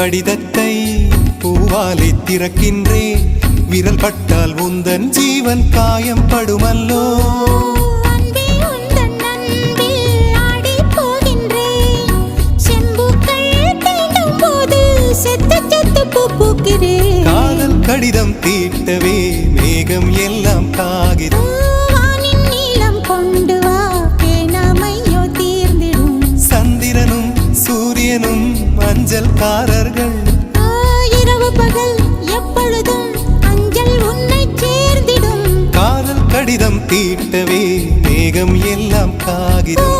கடிதத்தை பூவாலை திறக்கின்றேன். விரல் பட்டால் உந்தன் ஜீவன் காயம் படுமல்லோ. காதல் கடிதம் தீட்டவே மேகம் எல்லாம் காகிதம். கொண்டு வா பேனாமையோ தீர்ந்திடும். சந்திரனும் சூரியனும் அஞ்சல்காரர்கள். இரவு பகல் எப்பொழுதும் அஞ்சல் உன்னை சேர்ந்திடும். காதல் கடிதம் தீட்டவே மேகம் எல்லாம் காகிதம்.